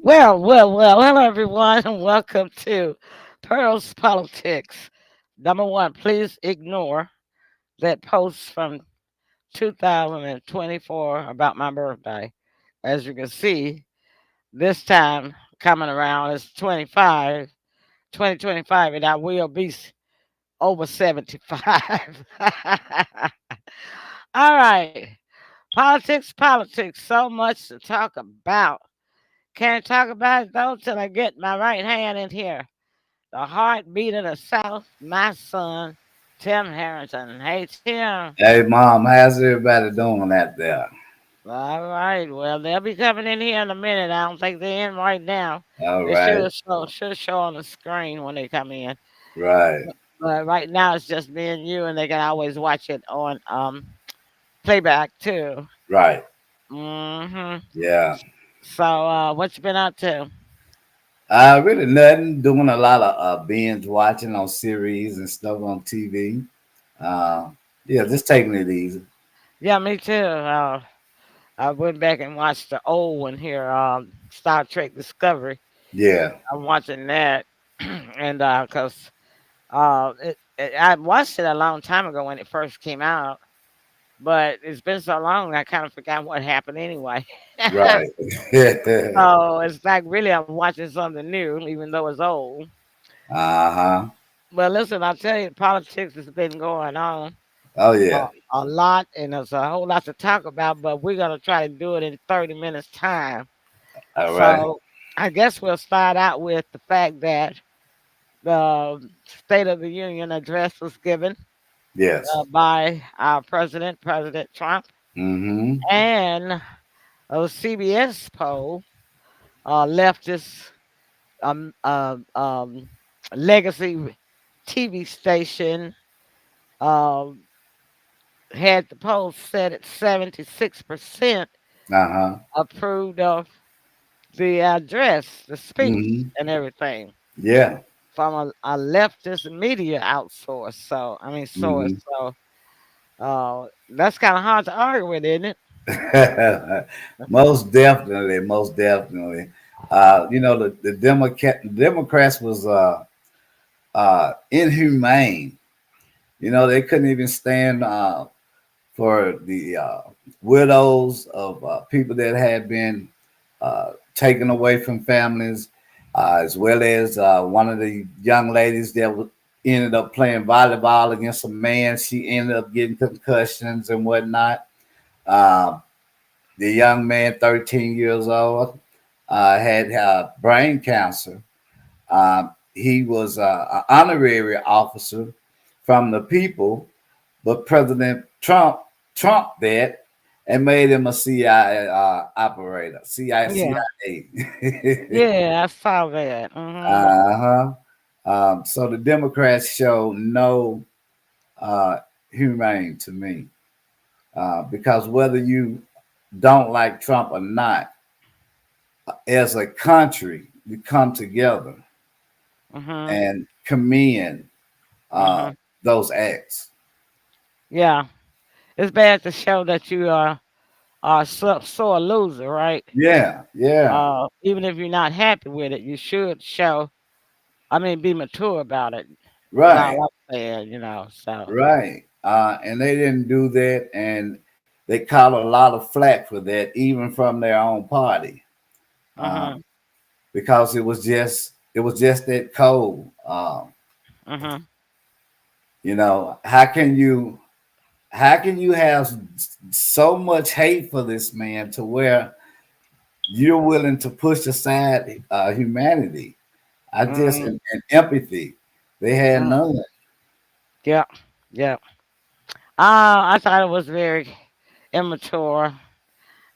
Well. Hello, everyone, and welcome to Pearl's Politics. Number one, please ignore that post from 2024 about my birthday. As you can see, this time coming around is 2025, and I will be over 75. All right. Politics. So much to talk about. Can't talk about it though till I get my right hand in here. The heartbeat of the South, my son, Tim Harrington. Hey, Tim. Hey, Mom, how's everybody doing out there? All right. Well, they'll be coming in here in a minute. I don't think they're in right now. All They right, should show on the screen when they come in. right, But right now it's just me and you, and they can always watch it on playback too. right. Hmm. Yeah. So, what you been up to? Really nothing. Doing a lot of binge watching on series and stuff on TV. Uh, yeah, just taking it easy. Yeah, me too. I went back and watched the old one here, Star Trek Discovery. Yeah, I'm watching that, and cause I watched it a long time ago when it first came out, but it's been so long I kind of forgot what happened anyway. right. So it's like really I'm watching something new, even though it's old. Uh-huh. But listen, I tell you, politics has been going on Oh a, yeah. a lot, and there's a whole lot to talk about. But we're gonna try to do it in 30 minutes time. All right. So I guess we'll start out with the fact that the State of the Union address was given Yes. by our president, President Trump, Mm-hmm. and a CBS poll, leftist um, um, um, legacy TV station, um, had the poll set at 76% Uh-huh. approved of the address, the speech, Mm-hmm. and everything Yeah. from a leftist media outsource. So, I mean, source. Mm-hmm. So, that's kind of hard to argue with, isn't it? Most definitely, most definitely. The Democrats was inhumane. They couldn't even stand for the widows of people that had been taken away from families, as well as one of the young ladies that ended up playing volleyball against a man. She ended up getting concussions and whatnot. Uh, the young man, 13 years old, had brain cancer. He was an honorary officer from the people, but President Trump trumped that and made him a CIA operator, Yeah. CIA. Yeah, I saw that. Hmm. Uh-huh. So the Democrats show no uh, humane to me because whether you don't like Trump or not, as a country, we come together Hmm. and commend uh, Hmm. those acts. Yeah. It's bad to show that you are so a loser, right? Yeah, yeah, Even if you're not happy with it, you should show. I mean, be mature about it. Is right, all I'm saying, So, right. And they didn't do that, and they caught a lot of flack for that, even from their own party, hmm, because it was just that cold. hmm, How can you have so much hate for this man to where you're willing to push aside humanity? I just hmm, and empathy. They had hmm. none. Yeah, yeah. I thought it was very immature.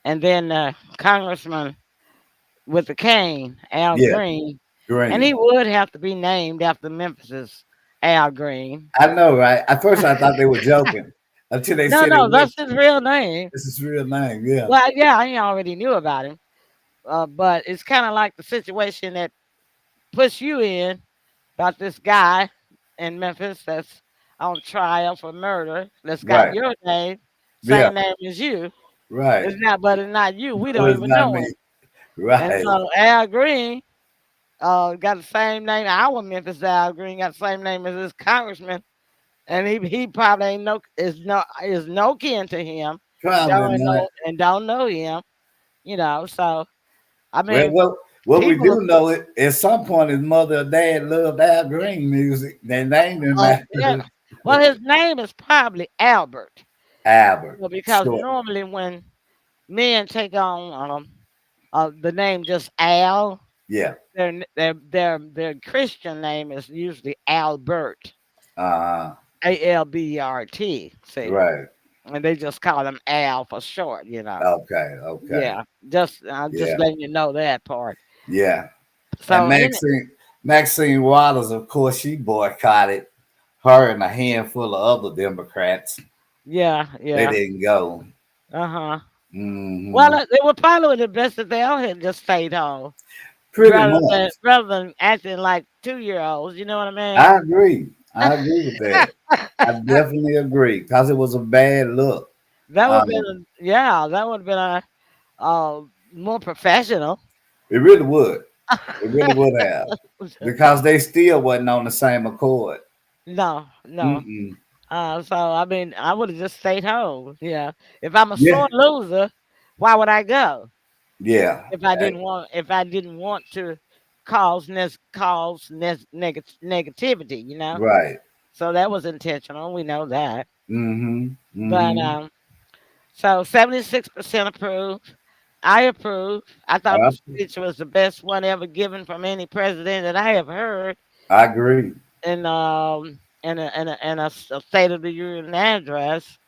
And then Congressman with the cane, Al Yeah, Green, and he green. would have to be named after Memphis's Al Green. I know, right? At first, I thought they were joking until they No, said it no, was. that's his real name. This is his real name. Yeah, Well, yeah, I already knew about him, but it's kind of like the situation that puts you in about this guy in Memphis that's on trial for murder that's got right. your name, Yeah, same name as you. right. But it's not you. We But don't it's even not know me. him. And Right. so Al Green got the same name. Our Memphis Al Green got the same name as his congressman, and he probably ain't no kin to him. Probably not. Don't know him. So I Well, mean, what we people. do know it at some point his mother or dad loved Al Green music. They named him Yeah. after Well, his name is probably Albert. Albert. Well, because Short. normally when men take on the name just Al, Yeah. their Christian name is usually Albert, Uh Albert. See, right. and they just call him Al for short. Okay. Okay. Yeah, just I'm just Yeah. letting you know that part. Yeah. And So in it, Maxine Waters, of course, she boycotted her and a handful of other Democrats. yeah, They yeah, didn't go. uh-huh. Well, Hmm. they were probably the best that they all had just stayed home Pretty much. rather than acting like 2 year olds. You know what I mean? I agree. I agree with that. I definitely agree because it was a bad look. That would have Um, been, yeah, that would have been more professional. it really would. It really would have because they still wasn't on the same accord. No, no. Mm-mm. So I mean, I would have just stayed home. Yeah. If I'm a Yeah, sore loser, why would I go? yeah, If I didn't want to negativity, right. So that was intentional. We know that. Mm-hmm. But Mm-hmm. so 76% approved. I approve. I thought the speech was the best one ever given from any president that I have heard I agree. in a State of the Union address,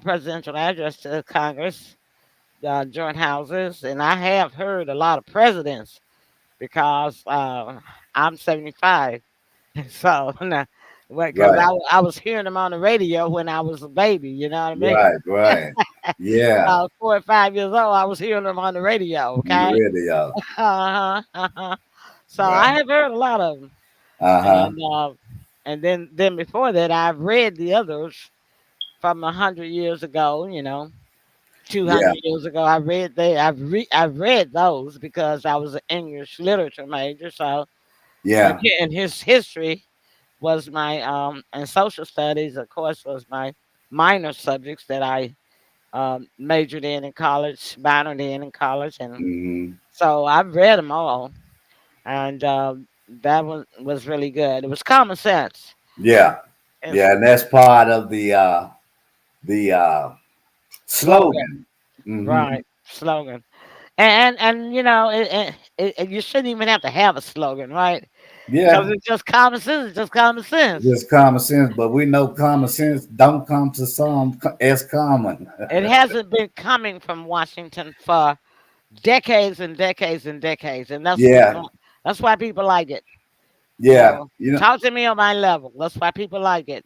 presidential address to Congress, joint houses, and I have heard a lot of presidents because I'm 75. So now, because Right, I was hearing them on the radio when I was a baby, you know what I mean? right, right. When Yeah, I was 4 or 5 years old, I was hearing them on the radio. on the Okay, radio. uh-huh. So I Right. have heard a lot of them, Uh-huh. and then before that, I've read the others from 100 years ago. 200 Yeah, years ago. I've read those because I was an English literature major. So yeah. again, his history was my and social studies, of course, was my minor subjects that I majored in college, minored in college, and Mm-hmm. so I've read them all, and that was really good. It was common sense. Yeah, And yeah, and that's part of the slogan, slogan. Mm-hmm. right? Slogan, and you shouldn't even have to have a slogan, right? Because Yeah, it's just common sense. It's just common sense. just common sense, but we know common sense don't come to some as common. It hasn't been coming from Washington for decades and decades and decades, and Yeah, that's why people like it. yeah, you know, Talk to me on my level. That's why people like it.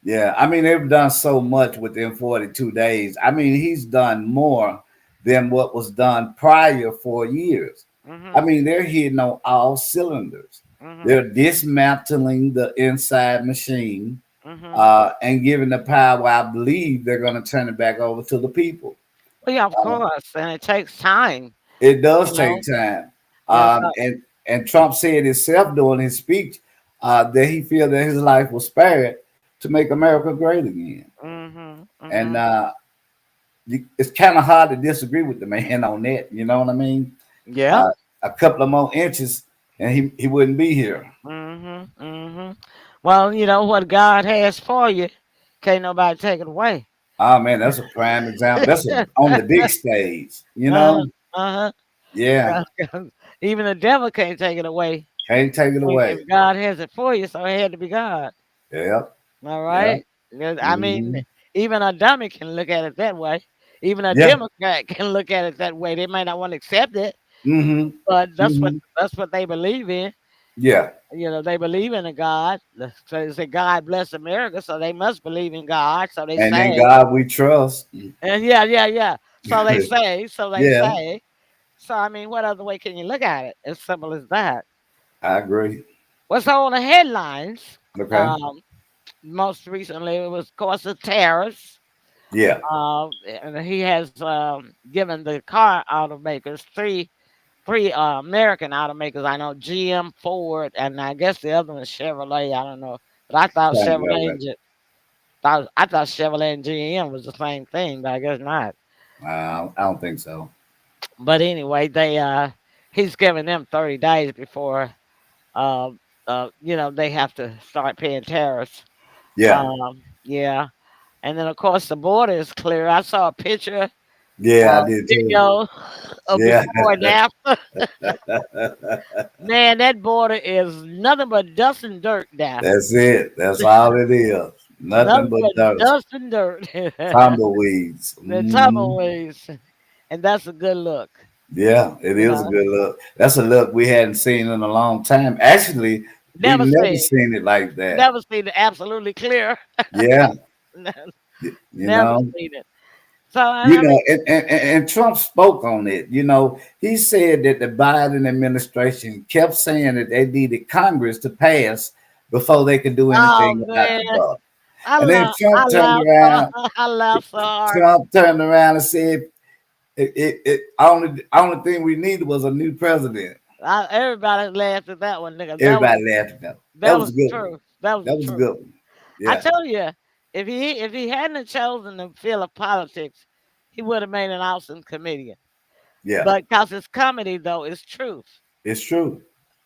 yeah. I mean, they've done so much within 42 days. I mean, he's done more than what was done prior 4 years. I Mhm. mean, they're hitting on all cylinders. Mhm. They're dismantling the inside machine Mhm. and giving the power. I believe they're going to turn it back over to the people. Well, yeah, of Uh, course, and it takes time. it You does take know. time. Yes. And Trump said himself during his speech that he feel that his life was spared to make America great again. Mhm. And Mhm. it's kind of hard to disagree with the man on that. You know what I mean? Yeah. Uh, a couple of more inches, and he wouldn't be here. Mhm. Mhm. Well, you know what God has for you, can't nobody take it away. Oh man, that's a prime example. That's on the big stage. You Uh know? huh. Yeah, Even the devil can't take it away. can't take it If away. God has it for you, so it had to be God. Yep, All yep. right. I mean, Hmm. even a dummy can look at it that way. Even a Yeah. Democrat can look at it that way. They might not want to accept it, Hmm. but Hmm. that's what they believe in. Yeah. They believe in a God. So they say God bless America, so they must believe in God. So they And in say, God we trust. and yeah, yeah, yeah. So they say, so they Yeah, say. So I mean, what other way can you look at it? As simple as that. I agree. What's on the headlines? Okay. Um, Most recently, it was, of course, the tariffs. Yeah. And he has given the car automakers three. three American automakers. I know GM, Ford, and I guess the other one is Chevrolet. I don't know, but I thought Something Chevrolet like and I thought Chevrolet and GM was the same thing, but I guess not. that. I don't think so. But anyway, they he's giving them 30 days before uh they have to start paying tariffs. Yeah, Yeah, and then of course the border is clear. I saw a picture yeah, I did too. video of Yeah, before and after. Man, that border is nothing but dust and dirt now. that's it. That's all it is. Nothing Nothing but but dust, dust and dirt. tumbleweeds. The Hmm. tumbleweeds, and that's a good look, Yeah, it you is a know. good look. That's a look we hadn't seen in a long time. Actually, we Never never seen, seen it like that. never seen it absolutely clear. Yeah, you Never know. seen it. So I mean, And Trump spoke on it. He said that the Biden administration kept saying that they needed Congress to pass before they could do oh anything about man, the border. And then I Trump turned laughed so around. I laughed so hard. Trump turned around and said, only thing we needed was a new president." Everybody laughed at that one, nigga. Everybody laughed at him. That That was was a the good one. truth. That was the That was a truth. good one. I Yeah, tell you, if he hadn't chosen the field of politics, he would have made an awesome comedian. yeah. But because it's comedy, though, it's truth. It's true.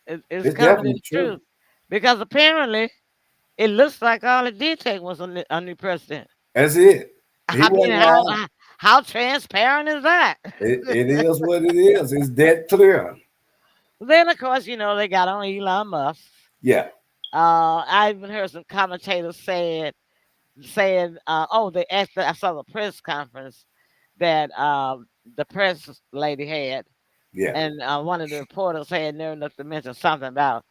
It's It's comedy, definitely it's true. truth. Because apparently, it looks like all it did take was a new president. That's it. He I mean, wasn't lying. how transparent is that? It is what it is. It's that clear. Then, of course, they got on Elon Musk. Yeah, I even heard some commentators saying, oh, they asked. I saw the press conference that the press lady had, yeah. and one of the reporters had near enough to mention something about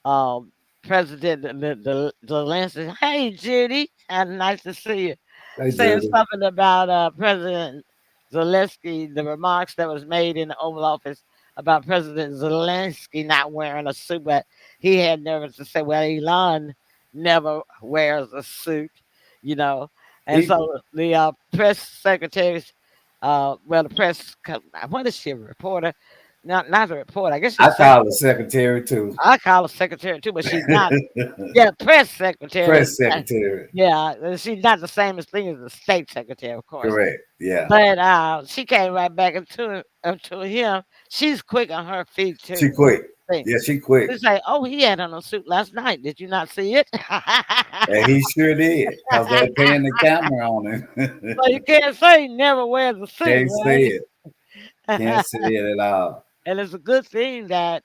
um, President Zelensky. Hey, Judy, nice to see you. Hey, Saying Judy. something about President Zelensky, the remarks that was made in the Oval Office about President Zelensky not wearing a suit, but he had nerves to say, "Well, Elon never wears a suit," you know. And He, so the press secretaries, the what is she, a reporter? Not a reporter. I guess I she's call the secretary. secretary too. I call her secretary too, but she's not. Yeah, press secretary. Press secretary. Yeah, she's not the same as thing as the state secretary, of course. Correct. Yeah. But she came right back into him. She's quick on her feet She too. That's quick. the thing. Yeah, she quick. It's like, oh, he had on a suit last night. Did you not see it? And he sure did. Because they're paying the camera on him. So you can't say he never wears a suit, Can't say right? it. Can't say it at all. And it's a good thing that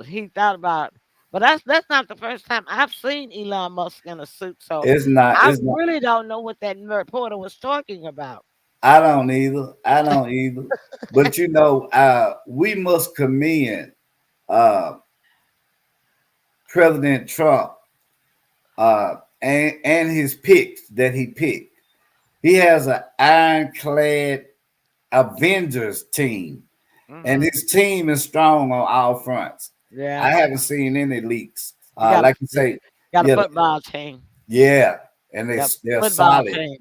he thought about. But that's not the first time I've seen Elon Musk in a suit. So It's not, I it's not. really don't know what that reporter was talking about. I don't either. I don't either. But we must commend uh President Trump and his picks that he picked. He has an ironclad Avengers team, and Hmm. his team is strong on all fronts. I Yeah, haven't seen any leaks. he got a Like you say, got a yeah, football team. yeah, and Got a they're football solid. team.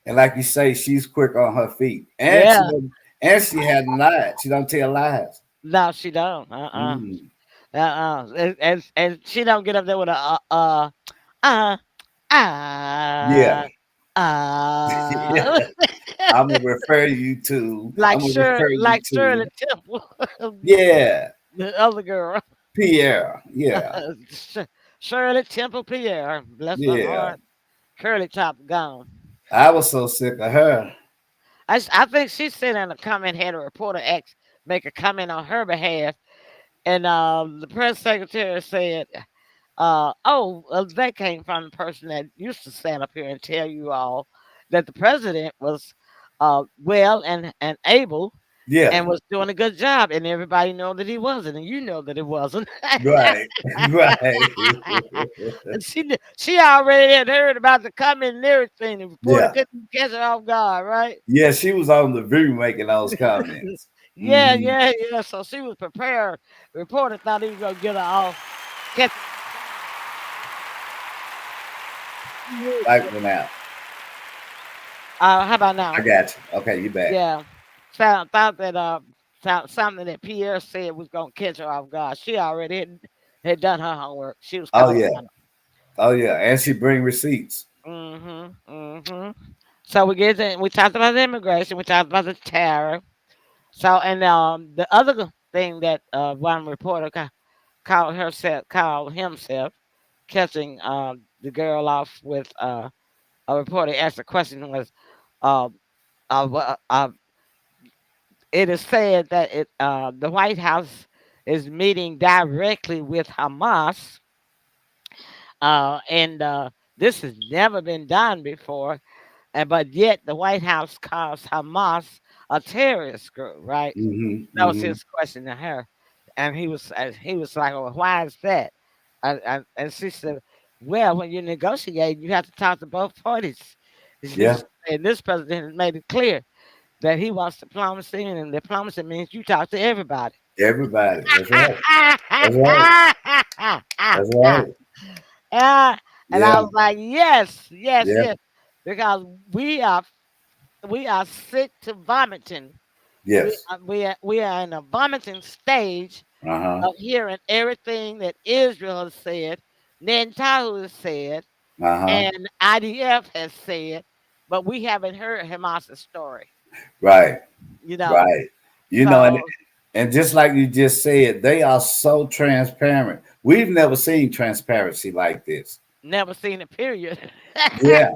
And like you say, she's quick on her feet, Yeah. and she hadn't lied. She don't tell lies. No, she don't. Mm. And she don't get up there with a uh Yeah, uh yeah. uh I'm gonna refer you to. I'm like gonna refer you Shirley to. Temple, Yeah, the other girl. Pierre. Yeah, Shirley Temple Pierre, bless her yeah. heart. Curly top gone. I was so sick of her. I think she said in a comment had a reporter ask make a comment on her behalf, and the press secretary said, "Oh, that came from the person that used to stand up here and tell you all that the president was well and able." Yeah, And was doing a good job, and everybody know that he wasn't, and you know that it wasn't. right, right. And she already had heard about the comment and everything. The reporter Yeah, couldn't catch her off guard, right? yeah. She was on the view making those comments. Yeah, Hmm. yeah, yeah. So she was prepared. The reporter thought he was gonna get her off. Catch Like went out. how about I now? got you. Okay, you back. Yeah. Thought that something that Pierre said was gonna catch her off guard. She already had done her homework. She was Oh calling yeah. on Oh yeah. And she bring receipts. her. So we talked about the immigration. We talked about the tariff. So and the other thing that one reporter called himself catching the girl off with a reporter asked a question was uh, uh, it is said that the White House is meeting directly with Hamas, and this has never been done before. And but yet the White House calls Hamas a terrorist group, right? Hmm. That was Hmm. his question to her, and he was like, "Well, why is that?" And she said, "Well, when you negotiate, you have to talk to both parties." Yeah. And this president has made it clear that he wants diplomacy, and diplomacy means you talk to everybody. Everybody. That's right. That's right. That's right. Yeah, and I Yeah. was like, yes, yes, Yeah. yes, because we are sick to vomiting. Yes. We are in a vomiting stage Uh huh. of hearing everything that Israel has said, Netanyahu has said, Uh huh. and IDF has said, but we haven't heard Hamas's story. Right. You know, Right. You know, so and just like you just said, they are so transparent. We've never seen transparency like this. never seen it. Period. Yeah.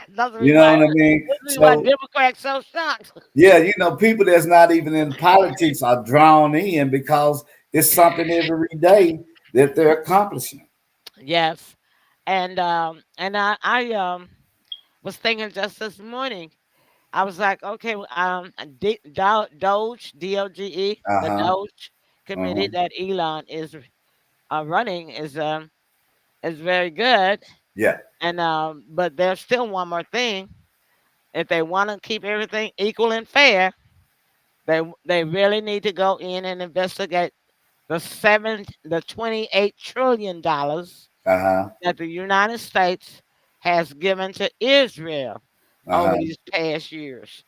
That's You know what I mean? this is why So Democrats so shocked. yeah, people that's not even in politics are drawn in because it's something every day that they're accomplishing. Yes, and I was thinking just this morning. I was like, okay, Doge, DOGE, Uh the huh. Doge Uh-huh. committee that Elon is running is very good, Yeah. and but there's still one more thing. If they want to keep everything equal and fair, they really need to go in and investigate the $28 trillion Uh huh. that the United States has given to Israel Uh over huh. these past years,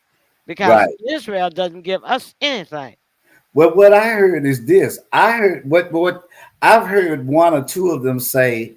because Right. Israel doesn't give us anything. Well, what I heard is this. I heard what I've heard one or two of them say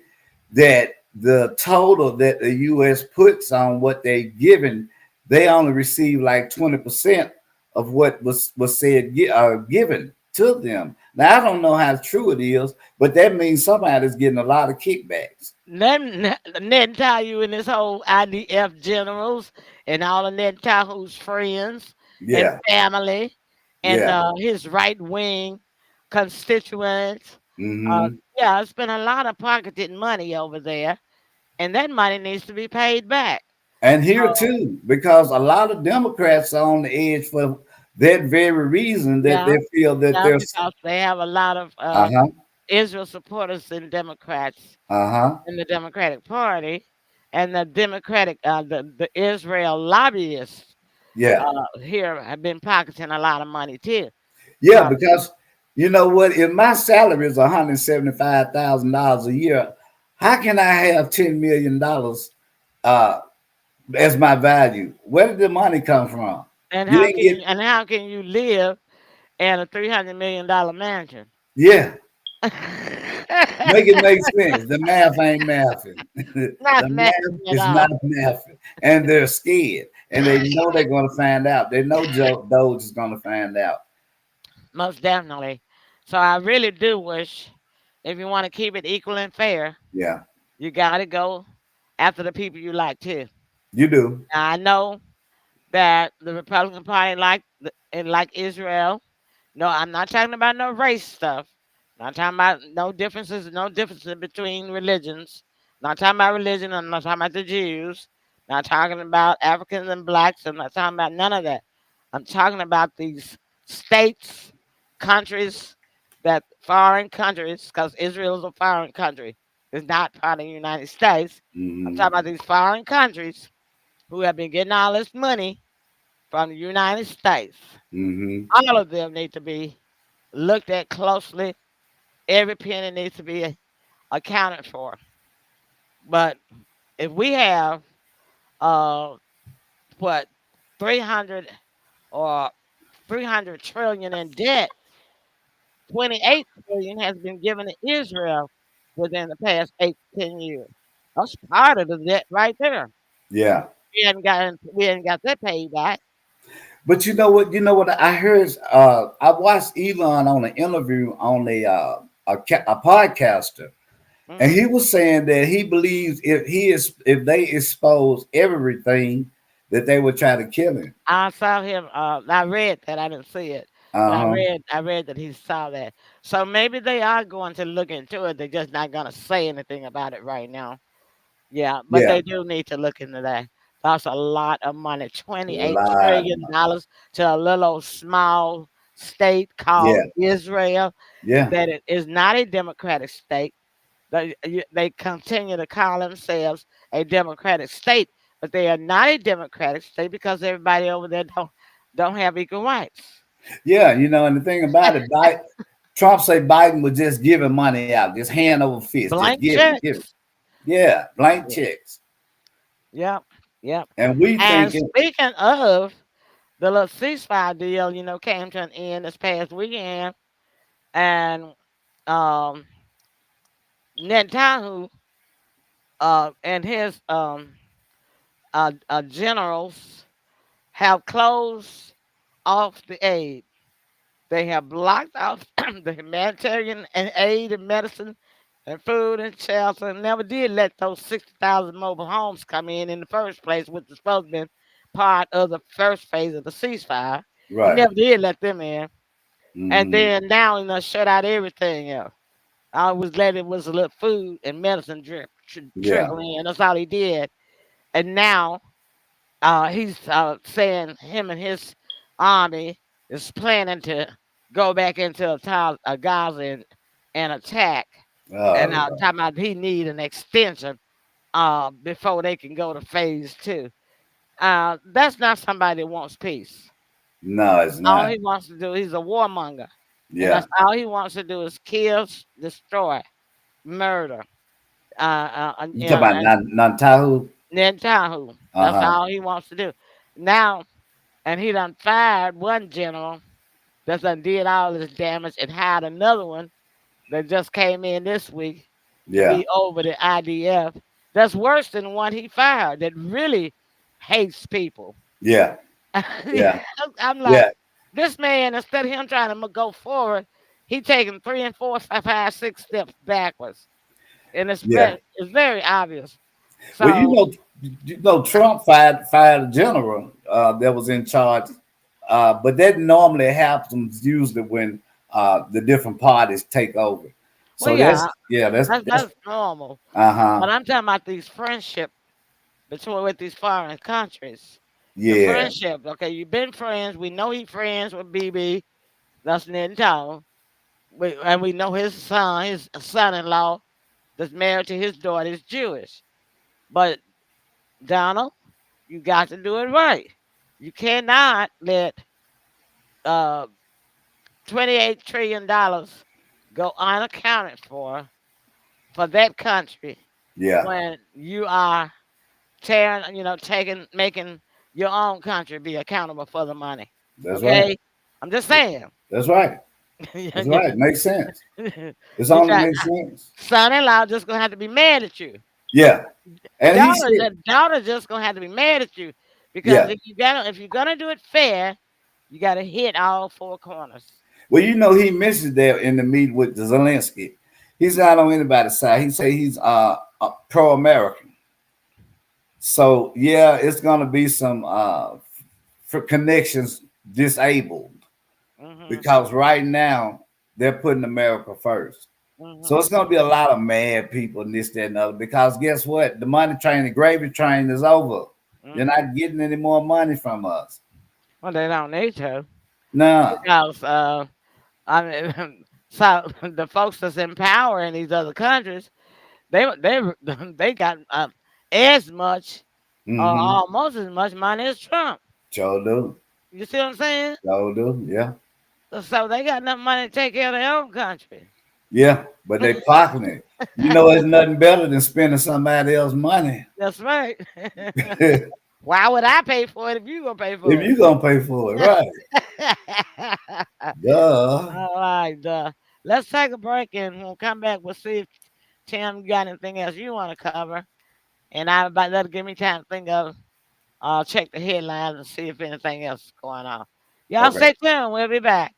that the total that the U.S. puts on what they given, they only receive like 20% of what was said given to them. Now I don't know how true it is, but that means somebody's getting a lot of kickbacks. Netanyahu and his whole IDF generals and all of Netanyahu's friends and Yeah, family and yeah. his right wing constituents. Hmm. Yeah, it's been a lot of pocketed money over there, and that money needs to be paid back. And So, here too, because a lot of Democrats are on the edge for that very reason that yeah, they feel that yeah, there's. because they have a lot of Uh huh. Israel supporters and Democrats Uh huh. in the Democratic Party, and the Israel lobbyists Yeah. here have been pocketing a lot of money too. Yeah, So because you know what? If my salary is $175,000 a year, how can I have $10 million uh, as my value? Where did the money come from? You didn't get. how can you live in a $300 million mansion? Yeah, make it make sense. The math ain't mathing. The Not math mansion at is not all. mathing, and they're scared, and they know they're going to find out. They know Joe Doge is going to find out. Most definitely. So I really do wish, if you want to keep it equal and fair, Yeah, you got to go after the people you like too. you do. Now, I know that the Republican Party like Israel. No, I'm not talking about no race stuff. Not talking about no differences between religions. Not talking about religion. I'm not talking about the Jews. Not talking about Africans and blacks. I'm not talking about none of that. I'm talking about these states, countries, that foreign countries, because Israel is a foreign country. It's not part of the United States. I'm Hmm. talking about these foreign countries who have been getting all this money from the United States. Hmm. All of them need to be looked at closely. Every penny needs to be accounted for. But if we have uh what 300 or 300 trillion in debt. 28 trillion has been given to Israel within the past 8 to 10 years. That's part of the debt right there. Yeah. We hadn't got that paid back. But you know what? You know what I heard? I watched Elon on an interview on a podcaster, and Hmm. he was saying that he believes if they expose everything, that they would try to kill him. I saw him. I read that. I didn't see it, but Uh I huh. read. I read that he saw that. So maybe they are going to look into it. They're just not going to say anything about it right now. Yeah, but Yeah. they do need to look into that. That's a lot of money. $28 Lot of trillion money. dollars to a little old small state called Yeah. Israel. Yeah. That it is not a democratic state. They continue to call themselves a democratic state, but they are not a democratic state because everybody over there don't have equal rights. Yeah. You know, and the thing about it, Trump say Biden was just giving money out, just hand over fist, just Blank give it, give it. checks. Yeah, blank Yeah. checks. Yep. Yep. And we And thinking, speaking of the little ceasefire deal, came to an end this past weekend, and um, Netanyahu and his generals have closed off the aid. They have blocked off the humanitarian and aid and medicine and food and shelter, and never did let those 60,000 mobile homes come in the first place, which was supposed to be part of the first phase of the ceasefire. He right? never did let them in. And Hmm. then now, shut out everything else. All was letting was a little food and medicine Yeah. trickle in. That's all he did. And now he's saying him and his army is planning to go back into Gaza and attack. And Oh, talking about he need an extension before they can go to phase 2. That's not somebody that wants peace. no, it's All not. he wants to do, he's a warmonger. And Yeah. that's all he wants to do is kill, destroy, murder. You talk about And Nantahu? Netanyahu. Uh That's huh. all he wants to do. Now, and he done fired one general that done did all this damage and hired another one that just came in this week to Yeah. be over the IDF. That's worse than the one he fired that really hates people. Yeah. Yeah. I'm like, Yeah. this man, instead of him trying to go forward, he taking 3 and 4, 5, 6 steps backwards. And Yeah. it's very obvious. Well, So, Trump fired a general that was in charge, but that normally happens usually when the different parties take over. well, So yeah, that's that's normal. uh huh. But I'm talking about these friendship between with these foreign countries. The Yeah. friendship, okay, you've been friends. We know he friends with BB. That's Netanyahu. And we know his son-in-law, that's married to his daughter, is Jewish. But Donald, you got to do it right. You cannot let uh, $28 trillion go unaccounted for that country Yeah. when you are making your own country be accountable for the money. That's right. Okay, I'm just saying. That's right. you That's right. Makes sense. It's only got makes sense. son-in-law just gonna have to be mad at you. Yeah. And he Daughter, said, the daughter just gonna have to be mad at you because yeah. if you're gonna do it fair, you gotta hit all 4 corners. Well, he mentioned that in the meeting with Zelensky. He's not on anybody's side. He say he's pro-American. So yeah, it's gonna be some for connections disabled Hmm. because right now they're putting America first. So Hmm. it's gonna be a lot of mad people and this, that, and other. Because guess what? The money train, the gravy train is over. You're Hmm. not getting any more money from us. Well, they don't need to Nah, because I mean, so the folks that's in power in these other countries, they they got as much or mm-hmm. almost as much money as Trump. Sure do. You see what I'm saying? Sure do. Yeah. So they got enough money to take care of their own country. Yeah. But they pocketing it. It's nothing better than spending somebody else's money. That's right. Why would I pay for it if you gonna pay If for you gonna pay for it, right? it? Duh. All right, let's take a break and we'll come back. We'll see if Tim you got anything else you want to cover, and I about that'll give me time to think of. Check the headlines and see if anything else is going on. Y'all Okay. stay tuned. We'll be back.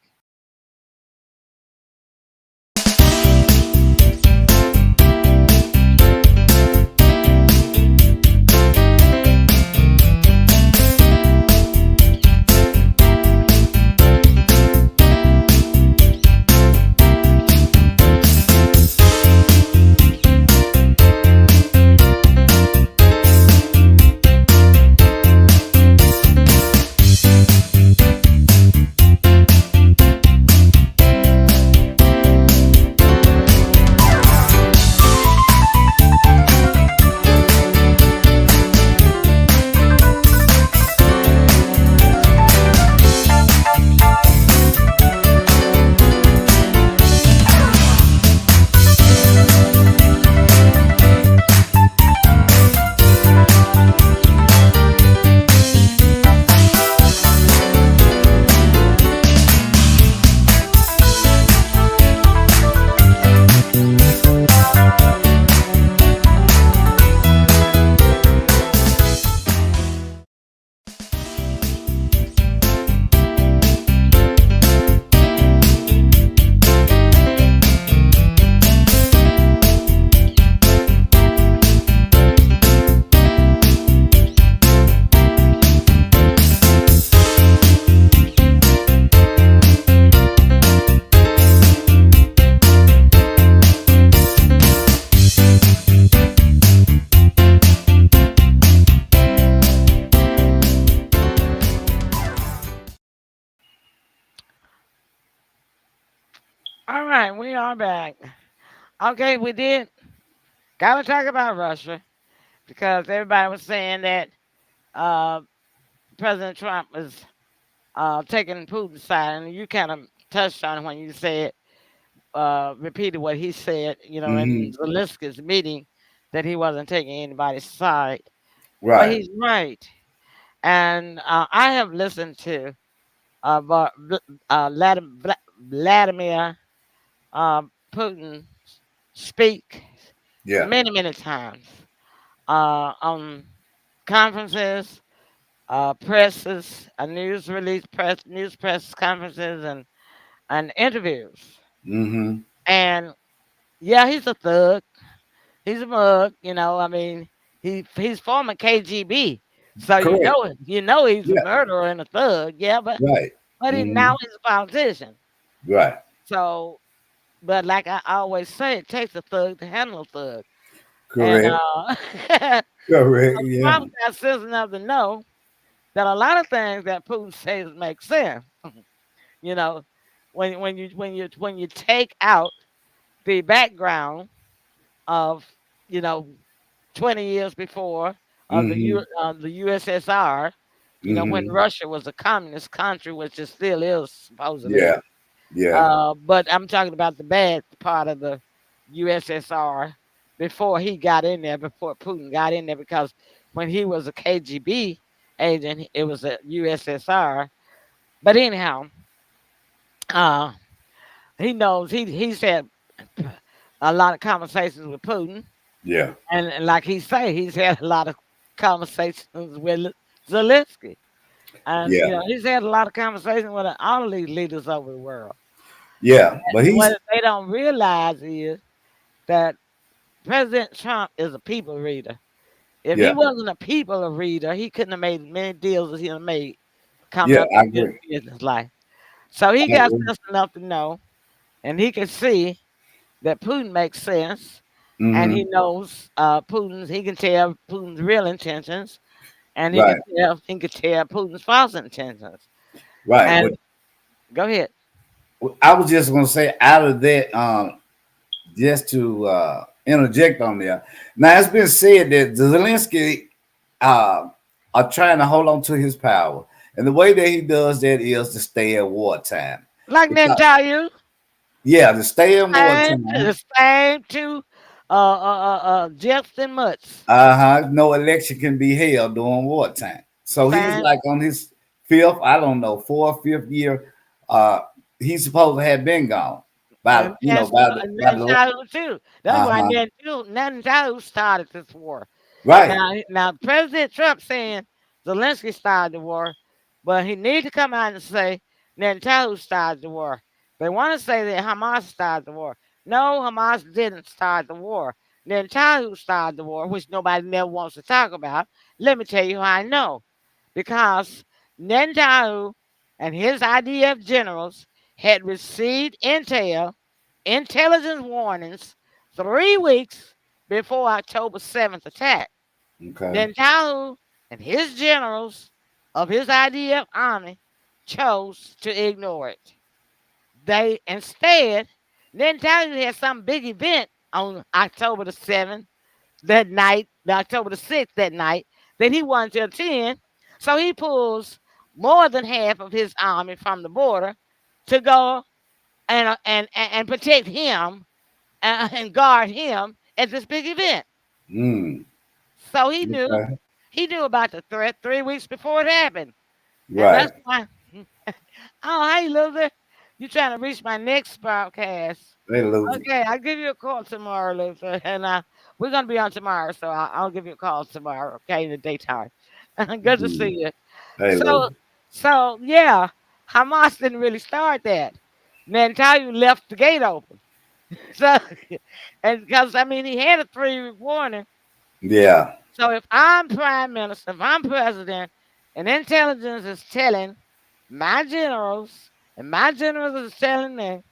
All right, we are back. Okay, we did. Gotta talk about Russia because everybody was saying that uh, President Trump was taking Putin's side, and you kind of touched on it when you said, repeated what he said, in Hmm. Zelensky's meeting, that he wasn't taking anybody's side. But Right. he's right. And I have listened to Vladimir Putin speak Yeah. many, many times on conferences, presses, news press conferences, and interviews. Hmm. And yeah, he's a thug. He's a mug. I mean, he's former KGB, so Correct. he's a Yeah. murderer and a thug. Yeah, but Right. now Hmm. he's a politician. Right. So, but like I always say, it takes a thug to handle a thug. And Correct. Correct. Yeah. Trump got sense enough to know that a lot of things that Putin says make sense. You know, when you take out the background of you know 20 years before of Hmm. the USSR, when Hmm. Russia was a communist country, which it still is supposedly. Yeah. Yeah. But I'm talking about the bad part of the USSR before he got in there, before Putin got in there, because when he was a KGB agent, it was a USSR. But anyhow, uh, he knows he's had a lot of conversations with Putin, Yeah. and like he say, he's had a lot of conversations with Zelensky, and Yeah. he's had a lot of conversations with all of these leaders over the world. Yeah. But he's What they don't realize is that President Trump is a people reader. If he yeah. wasn't a people reader, he couldn't have made many deals as he have made coming Yeah. up I in his agree. business life. So he I got agree. sense enough to know, and he can see that Putin makes sense, and Hmm. he knows He can tell Putin's real intentions, and Right. he can tell Putin's false intentions. Right. And But go ahead. I was just going to say, out of that, just to interject on there. Now, it's been said that Zelensky uh, are trying to hold on to his power, and the way that he does that is to stay at wartime. Like men Because, tell you, yeah, to stay in same, wartime. the same two. Jets and Mutts. No election can be held during wartime. So he's Fine. like on his fifth, I don't know, fourth, fifth year. Uh, he's supposed to have been gone by, And by the, Netanyahu too. That's why uh-huh. Netanyahu started this war. Right. Now President Trump saying Zelensky started the war, but he need to come out and say Netanyahu started the war. They want to say that Hamas started the war. No, Hamas didn't start the war. Netanyahu started the war, which nobody never wants to talk about. Let me tell you how I know. Because Netanyahu and his IDF generals had received intelligence warnings 3 weeks before October 7th attack. Okay. Netanyahu and his generals of his IDF army chose to ignore it. They instead, Netanyahu had some big event on October the 7th that night, the October the 6th that night, that he wanted to attend. So he pulls more than half of his army from the border to go and protect him and guard him at this big event. Mm. So Okay. he knew about the threat 3 weeks before it happened, and Right. that's why. Oh, hey, Luther, you trying to reach my next broadcast? They losing. Okay, I'll give you a call tomorrow, Luther, and we're gonna be on tomorrow, so I'll give you a call tomorrow. Okay, in the daytime. Good to see Mm. you. They So, losing. so yeah, Hamas didn't really start that. Netanyahu left the gate open. So, and because I mean, he had a 3 week warning. Yeah. So if I'm prime minister, if I'm president, and intelligence is telling my generals, and my generals is telling them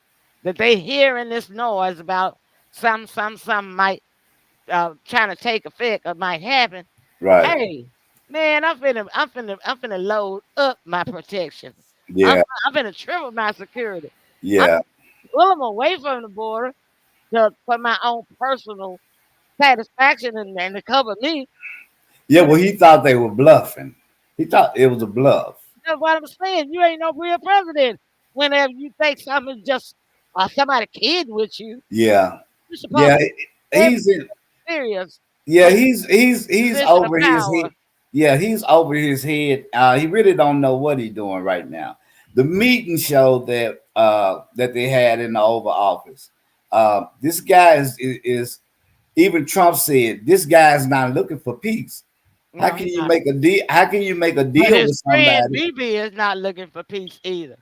that they hearing this noise about some might trying to take effect or might happen. Right. Hey, man, I'm finna load up my protection. I'm Yeah. I'm finna triple my security. I'm Yeah. pull them away from the border for my own personal satisfaction and to cover me. Yeah. Well, he thought they were bluffing. He thought it was a bluff. That's what I'm saying. You ain't no real president. Whenever you think something's just somebody kidding with you, Yeah. you're supposed Yeah. to be every He's in. serious Yeah. when you're in a He's position of over his head. power. Yeah. He's over his head. He really don't know what he's doing right now. The meeting showed that that they had in the Oval Office. This guy is even Trump said this guy is not looking for peace. How No, can he's you not. make a deal? How can you make a But deal his with friend somebody? BB is not looking for peace either. And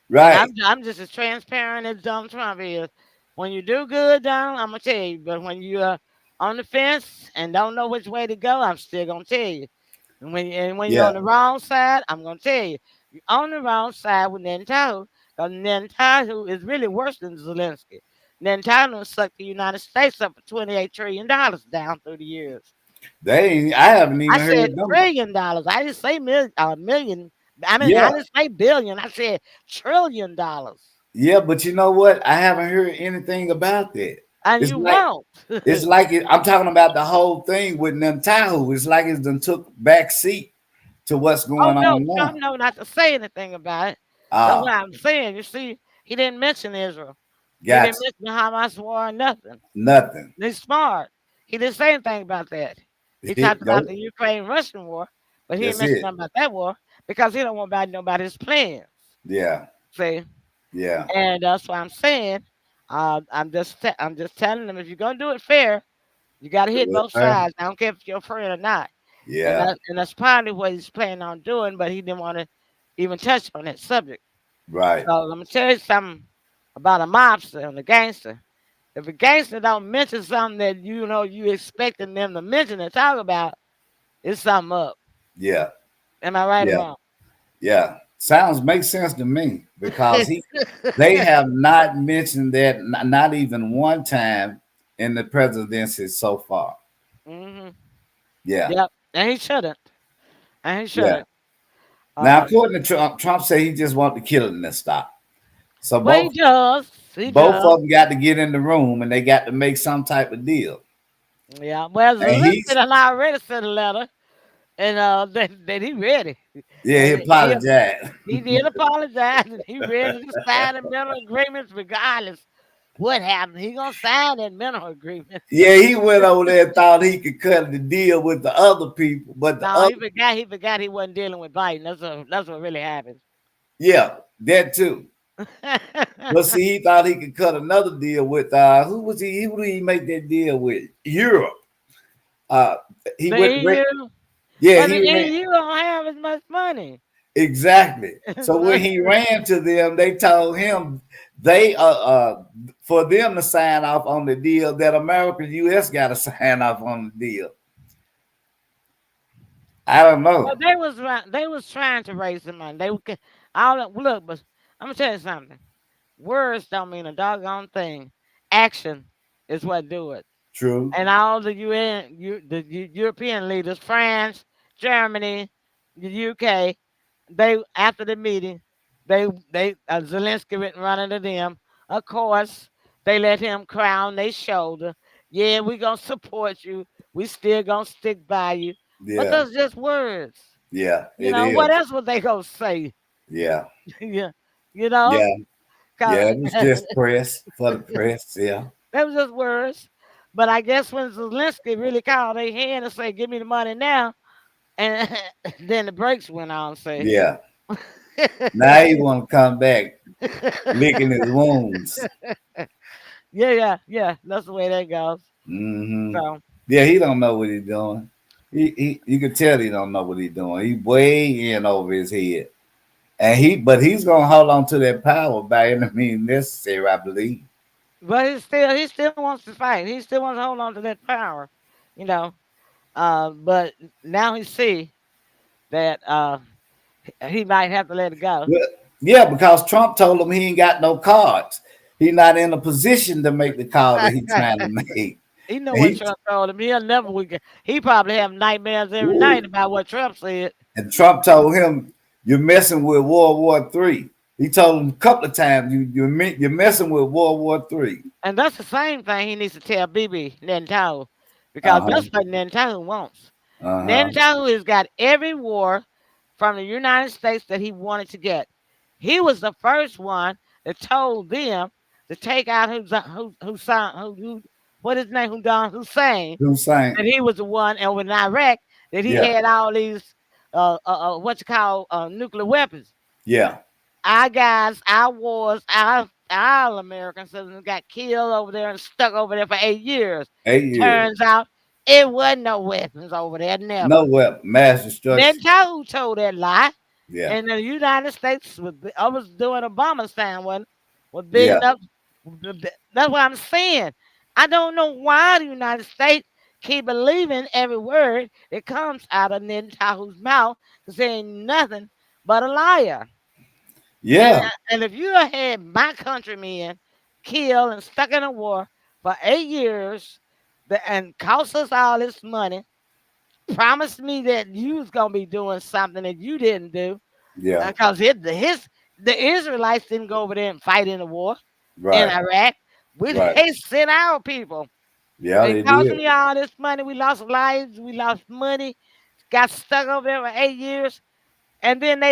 Right. I'm just as transparent as Donald Trump is. When you do good, Donald, I'm gonna tell you. But when you are on the fence and don't know which way to go, I'm still gonna tell you. And when you're Yeah. on the wrong side, I'm gonna tell you. You're on the wrong side with Netanyahu, because Netanyahu is really worse than Zelensky. Netanyahu sucked the United States up for $28 trillion down through the years. They ain't, I haven't I even said heard them. $1 trillion. I didn't say million. I mean, I Yeah. didn't say billion. I said $1 trillion. Yeah, but you know what? I haven't heard anything about that. And It's you like won't. I'm talking about the whole thing with Netanyahu. It's like it's done took back seat to what's Oh going no, on Trump now. know not to say anything about it. That's what Ah, I'm saying. You see, he didn't mention Israel. He didn't gotcha. mention the Hamas war or nothing. Nothing. He's smart. He didn't say anything about that. He talked about Nope. the Ukraine-Russian war, but he didn't That's mention it. nothing about that war because he don't want nobody's plans. Yeah. See, Yeah. and that's what I'm saying. I'm just telling them if you're gonna do it fair, you got to Do hit it both fair. sides. I don't care if you're a friend or not. Yeah. And that's probably what he's planning on doing, but he didn't want to even touch on that subject. Right. So I'm gonna tell you something about a mobster and a gangster. If a gangster don't mention something that you know you expecting them to mention and talk about, it's something up. Yeah. Am I right or Yeah. wrong? Yeah. Sounds makes sense to me because they have not mentioned that not even one time in the presidency so far. hmm Yeah. Yep. And he shouldn't. And he Yeah. shouldn't. Now, Uh, according to Trump, Trump said he just want the killing to stop. So well, he does. He both does. of them got to get in the room and they got to make some type of deal. Yeah. Well, And Zelensky done already sent a letter, and that he ready, yeah, he and apologized. he did apologize, and he ready to sign the mental agreements regardless. What happened? He gonna sign that mental agreement. Yeah, he went over there and thought he could cut the deal with the other people, but the No, other, he forgot he wasn't dealing with Biden. That's what really happened. yeah, that too. But see, he thought he could cut another deal with who was he? Who did he make that deal with? Europe. Uh, he The went. EU, Yeah, but the he ran EU don't have as much money. exactly. So when he ran to them, they told him they for them to sign off on the deal that America, U.S. got to sign off on the deal. I don't Well, know. they was trying to raise the money. All look, but I'm gonna tell you something. Words don't mean a doggone thing. Action is what do it. True. And all the European leaders, France, Germany, the UK, they after the meeting, they Zelensky went running to them. Of course, they let him cry on their shoulder. Yeah, we gonna support you. We still gonna stick by you. But Yeah. those just words. Yeah. You It know what is. else would they gonna say? Yeah. Yeah, you know, Yeah. Yeah. 'cause It was just press for the press. Yeah. that was just words. But I guess when Zelensky really called their hand and say, "Give me the money now," and then the brakes went on. Say, Yeah. Now he want to come back licking his wounds. yeah, yeah, yeah. That's the way that goes. Hmm. So, Yeah, he don't know what he's doing. You can tell he don't know what he's doing. He way in over his head, and but he's gonna hold on to that power by any means necessary, I believe. but he still wants to fight. He still wants to hold on to that power, you know. But now he see that he might have to let it go. Well, yeah, because Trump told him he ain't got no cards. He's not in a position to make the call that he's trying to make. He know And what he Trump told him. He'll never. He probably have nightmares every ooh, night about what Trump said. and Trump told him, "You're messing with World War III." He told him a couple of times, you're messing with World War III." And that's the same thing he needs to tell Bibi Netanyahu, Uh because huh. that's what Netanyahu wants. Uh huh. Netanyahu has got every war from the United States that he wanted to get. He was the first one that told them to take out what his name, Hussein, Hussein. that he was the one over in Iraq that he Yeah. had all these what you call nuclear weapons. Yeah. Our guys, our wars, our American citizens got killed over there and stuck over there for 8 years. 8 years. Turns out it wasn't no weapons over there, No never. weapon. Mass destruction. Netanyahu told that lie, Yeah. and the United States I was doing Obama's time was Yeah. bidding up. That's what I'm saying. I don't know why the United States keep believing every word that comes out of Netanyahu's mouth, because there ain't nothing but a liar. And Yeah. and if you had my countrymen killed and stuck in a war for 8 years, and cost us all this money, promised me that you was gonna be doing something that you didn't do, Yeah. because the Israelites didn't go over there and fight in the war in Right. Iraq. Right. They sent our people. Yeah, It they cost did. me all this money. We lost lives. We lost money. Got stuck over there for 8 years, and then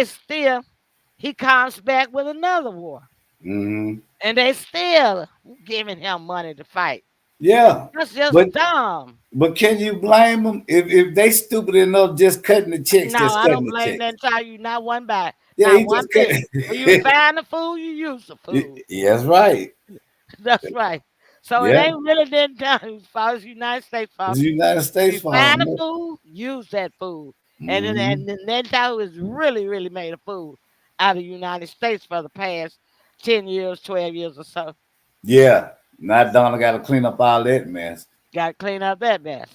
he comes back with another war. Hmm. And they still giving him money to fight. Yeah. That's just But dumb. but can you blame them if they stupid enough just cutting the checks, No, just I cutting don't the blame checks? that child. You not one bit, Yeah, not he one just bit. When you cut. find the food, you use the food. Yes, right. That's right. So it Yeah, ain't really that dumb as far as United States it's fault. the United If States you fault. find the food, use that food. Mm-hmm. And then Netanyahu has really, really made a fool out of the United States for the past 10 years, 12 years or so. Yeah, now Donna got to clean up all that mess. Got to clean up that mess.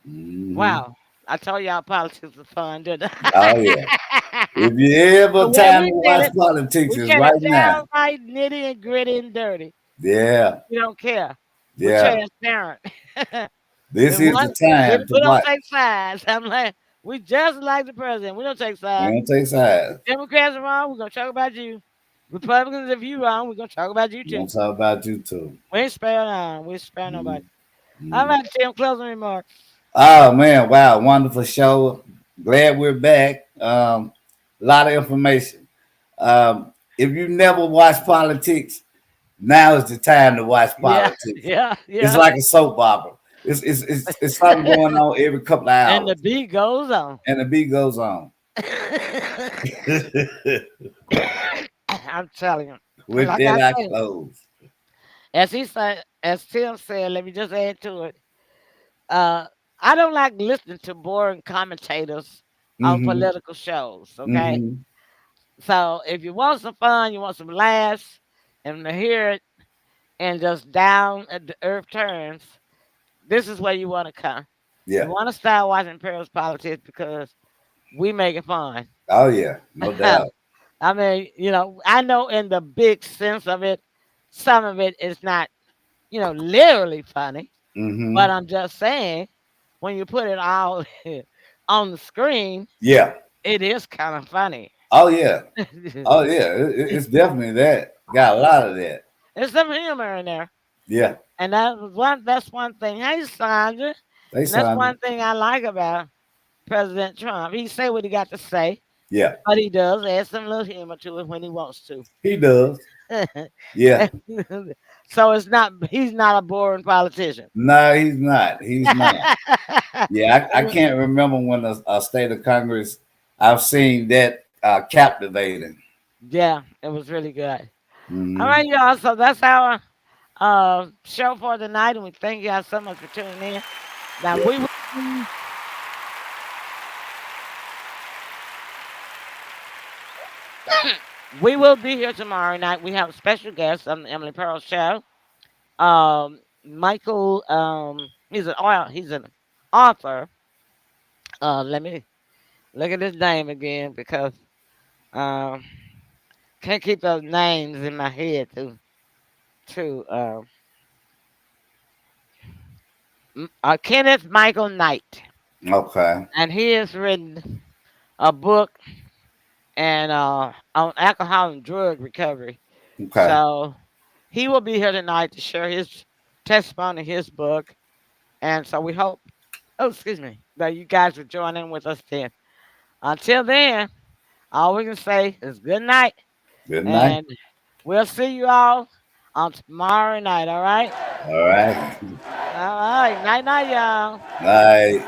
Hmm. Wow. I told y'all politics was fun, didn't Oh yeah. I? If you ever The way time we to did watch it, politics we is kept it right now. downright nitty and gritty and dirty. Yeah, We don't care. We're yeah. transparent. This And is the one, we, time to we don't watch. take sides. I'm like, we just like the president. We don't take We sides. don't take If sides. Democrats are wrong, we're gonna talk about you. Republicans, if you wrong, we're gonna talk about you We don't too. talk about you too. We ain't sparing none. We ain't sparing nobody. All Mm-hmm. right, Tim, closing remarks. Oh man, wow, wonderful show. Glad we're back. A lot of information. If you never watched politics, Now is the time to watch Yeah, politics. yeah, It's yeah. like a soap opera. It's something going on every couple of And the hours, beat goes on. and the beat goes on. I'm telling you. With Like that, I I say, close. as he said, as Tim said, let me just add to it. Uh, I don't like listening to boring commentators on Mm-hmm. political shows. Okay, Mm-hmm. so if you want some fun, you want some laughs, and to hear it and just down at the earth turns, this is where you want to come. You Yeah. want to start watching Paris politics because we make it fun. Oh yeah. No doubt. I mean, I know in the big sense of it, some of it is not, literally funny, but Mm-hmm. I'm just saying when you put it all on the screen, Yeah. it is kind of funny. Oh yeah. Oh yeah. It's definitely that. Got a lot of that. There's some humor in there. Yeah. And that's one thing. Hey Sandra. They And that's sound. one thing I like about President Trump. He say what he got to say, Yeah. but he does add some little humor to it when he wants to. He does. Yeah. So he's not a boring politician. No, he's not. He's not. Yeah, I can't remember when a state of Congress I've seen that captivating. Yeah, it was really good. All Hmm. right, y'all. So that's our show for tonight, and we thank y'all so much for tuning in. Now we will be here tomorrow night. We have a special guest on the Emily Pearl show. Michael, he's an author. Let me look at his name again because um, can't keep those names in my head to Kenneth Michael Knight, Okay. and he has written a book and on alcohol and drug recovery. Okay. So he will be here tonight to share his testimony, his book, and so we hope. Oh, excuse me, that you guys will join in with us then. Until then, all we can say is good night, Good night. and we'll see you all on tomorrow night. All right. All right. All right. Night, night, y'all. Night.